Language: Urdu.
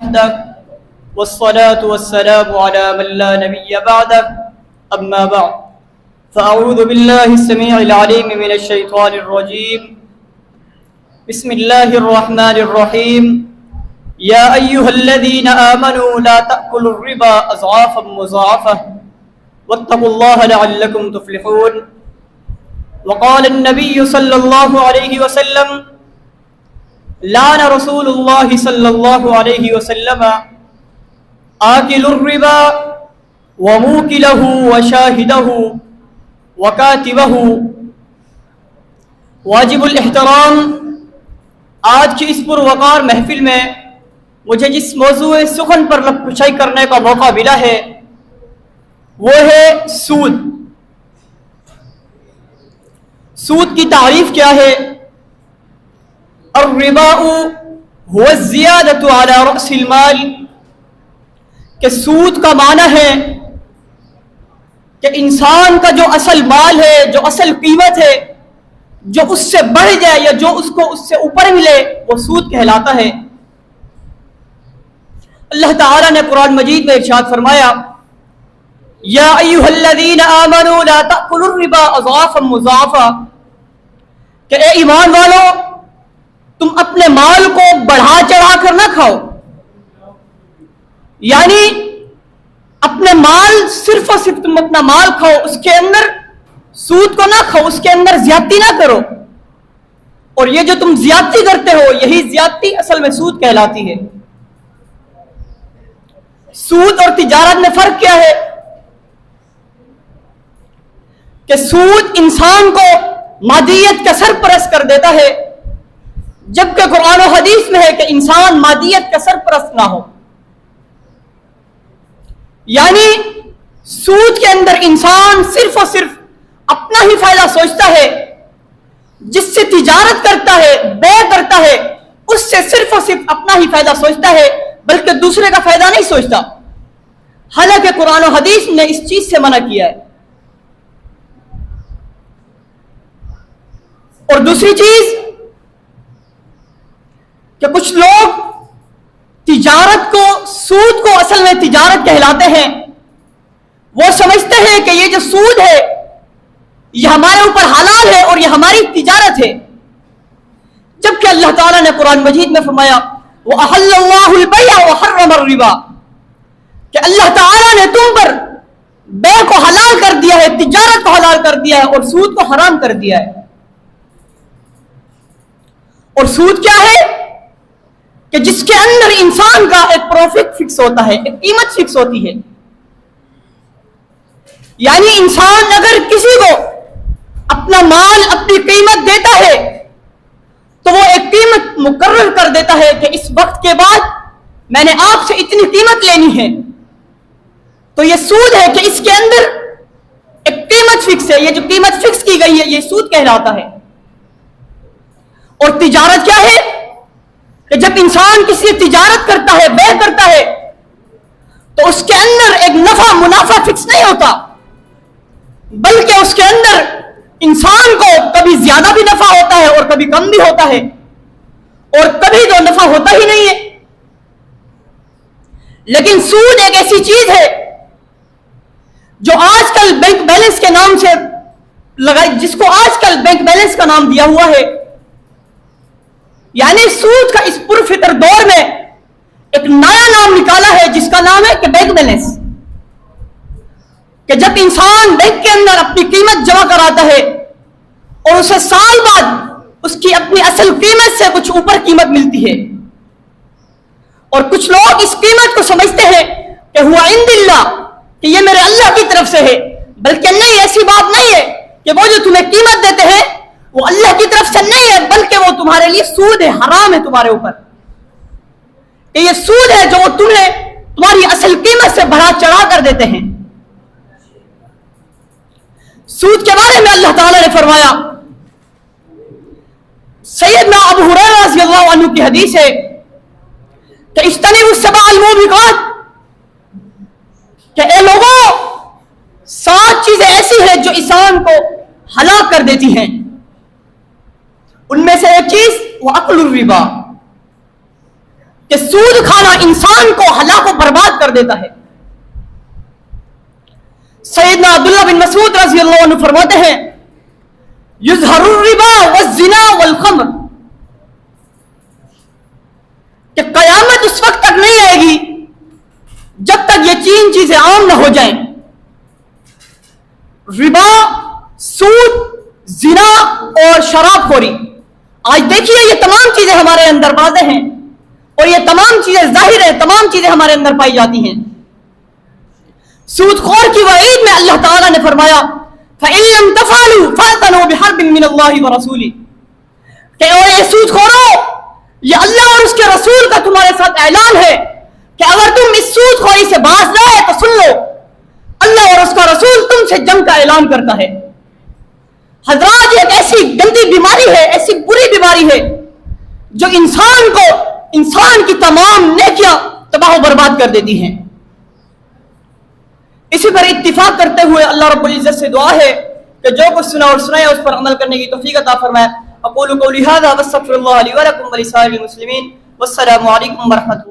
والصلاة والسلام على من لا نبي بعده أما بعد فأعوذ بالله السميع العليم من الشيطان الرجيم بسم الله الرحمن الرحيم يا أيها الذين آمنوا لا تأكلوا الربا أضعافا مضاعفة واتقوا الله لعلكم تفلحون وقال النبي صلى الله عليه وسلم لعن رسول الله صلى الله عليه وسلم آكل الربا وموكله وشاهده وكاتبه. واجب الاحترام، آج کی اس پروقار محفل میں مجھے جس موضوع سخن پر لب کشائی کرنے کا موقع ملا ہے وہ ہے سود. سود کی تعریف کیا ہے؟ الربا هو الزیادة على رأس المال، کہ سود کا معنی ہے کہ انسان کا جو اصل مال ہے، جو اصل قیمت ہے، جو اس سے بڑھ جائے یا جو اس کو اس سے اوپر ملے وہ سود کہلاتا ہے. اللہ تعالیٰ نے قرآن مجید میں ارشاد فرمایا یا ایھا الذین آمنوا لا تأکلوا الربا اضعافا مضاعفا، کہ اے ایمان والو تم اپنے مال کو بڑھا چڑھا کر نہ کھاؤ، یعنی اپنے مال صرف اور صرف تم اپنا مال کھاؤ، اس کے اندر سود کو نہ کھاؤ، اس کے اندر زیادتی نہ کرو. اور یہ جو تم زیادتی کرتے ہو یہی زیادتی اصل میں سود کہلاتی ہے. سود اور تجارت میں فرق کیا ہے؟ کہ سود انسان کو مادیت کا سرپرست کر دیتا ہے، جبکہ قرآن و حدیث میں ہے کہ انسان مادیت کا سرپرست نہ ہو. یعنی سود کے اندر انسان صرف اور صرف اپنا ہی فائدہ سوچتا ہے، جس سے تجارت کرتا ہے، بیع کرتا ہے، اس سے صرف اور صرف اپنا ہی فائدہ سوچتا ہے، بلکہ دوسرے کا فائدہ نہیں سوچتا. حالانکہ قرآن و حدیث نے اس چیز سے منع کیا ہے. اور دوسری چیز کہ کچھ لوگ تجارت کو، سود کو اصل میں تجارت کہلاتے ہیں. وہ سمجھتے ہیں کہ یہ جو سود ہے یہ ہمارے اوپر حلال ہے اور یہ ہماری تجارت ہے، جبکہ اللہ تعالیٰ نے قرآن مجید میں فرمایا وَأَحَلَّ اللَّهُ الْبَيْعَ وَحَرَّمَ الرِّبَا، کہ اللہ تعالیٰ نے تم پر بیع کو حلال کر دیا ہے، تجارت کو حلال کر دیا ہے اور سود کو حرام کر دیا ہے. اور سود کیا ہے؟ کہ جس کے اندر انسان کا ایک پروفٹ فکس ہوتا ہے، ایک قیمت فکس ہوتی ہے. یعنی انسان اگر کسی کو اپنا مال، اپنی قیمت دیتا ہے تو وہ ایک قیمت مقرر کر دیتا ہے کہ اس وقت کے بعد میں نے آپ سے اتنی قیمت لینی ہے. تو یہ سود ہے کہ اس کے اندر ایک قیمت فکس ہے. یہ جو قیمت فکس کی گئی ہے یہ سود کہلاتا ہے. اور تجارت کیا ہے؟ کہ جب انسان کسی تجارت کرتا ہے، بیع کرتا ہے، تو اس کے اندر ایک نفع منافع فکس نہیں ہوتا، بلکہ اس کے اندر انسان کو کبھی زیادہ بھی نفع ہوتا ہے اور کبھی کم بھی ہوتا ہے، اور کبھی تو نفع ہوتا ہی نہیں ہے. لیکن سود ایک ایسی چیز ہے جو آج کل بینک بیلنس کے نام سے لگائی، جس کو آج کل بینک بیلنس کا نام دیا ہوا ہے. یعنی سود کا اس پرفطر دور میں ایک نیا نام نکالا ہے جس کا نام ہے کہ بینک بیلنس. کہ جب انسان بینک کے اندر اپنی قیمت جمع کراتا ہے اور اسے سال بعد اس کی اپنی اصل قیمت سے کچھ اوپر قیمت ملتی ہے، اور کچھ لوگ اس قیمت کو سمجھتے ہیں کہ ہوا عند اللہ، کہ یہ میرے اللہ کی طرف سے ہے. بلکہ نہیں، ایسی بات نہیں ہے کہ وہ جو تمہیں قیمت دیتے ہیں وہ اللہ کی طرف سے نہیں ہے، بلکہ وہ تمہارے لیے سود ہے، حرام ہے تمہارے اوپر. کہ یہ سود ہے جو وہ تمہیں تمہاری اصل قیمت سے بڑھا چڑھا کر دیتے ہیں. سود کے بارے میں اللہ تعالیٰ نے فرمایا، سیدنا ابو ہریرہ رضی اللہ عنہ کی حدیث ہے کہ اجتنبوا السبع الموبقات، کہ اے لوگوں 7 چیزیں ایسی ہیں جو انسان کو ہلاک کر دیتی ہیں. ان میں سے ایک چیز وہ اکل الربا، کہ سود کھانا انسان کو ہلاک و برباد کر دیتا ہے۔ سیدنا عبداللہ بن مسعود رضی اللہ عنہ فرماتے ہیں یظہر الربا والزنا والخمر، کہ قیامت اس وقت تک نہیں آئے گی جب تک یہ تین چیزیں عام نہ ہو جائیں، ربا، سود، زنا اور شراب خوری۔ آج دیکھیے یہ تمام چیزیں ہمارے اندر واضح ہیں اور یہ تمام چیزیں ظاہر ہیں، تمام چیزیں ہمارے اندر پائی جاتی ہیں۔ سود خور کی وعید میں اللہ تعالیٰ نے فرمایا فَإِن لَمْ تَفْعَلُوا فَأْذَنُوا بِحَرْبٍ مِّنَ اللَّهِ وَرَسُولِهِ، کہ اور یہ سود خورو، یہ اللہ اور اس کے رسول کا تمہارے ساتھ اعلان ہے کہ اگر تم اس سود خوری سے باز نہ آئے تو سن لو، اللہ اور اس کا رسول تم سے جنگ کا اعلان کرتا ہے۔ حضرات، یہ ایک ایسی گندی بیماری ہے، ایسی بری بیماری ہے جو انسان کی تمام نیکیاں تباہ و برباد کر دیتی ہیں۔ اسی پر اتفاق کرتے ہوئے اللہ رب العزت سے دعا ہے کہ جو کچھ سنا اور سنایا اس پر عمل کرنے کی توفیق عطا فرمائے۔ اقول قولی ھذا واستغفر اللہ لی ولکم ولسائر المسلمین، والسلام علیکم ورحمۃ اللہ۔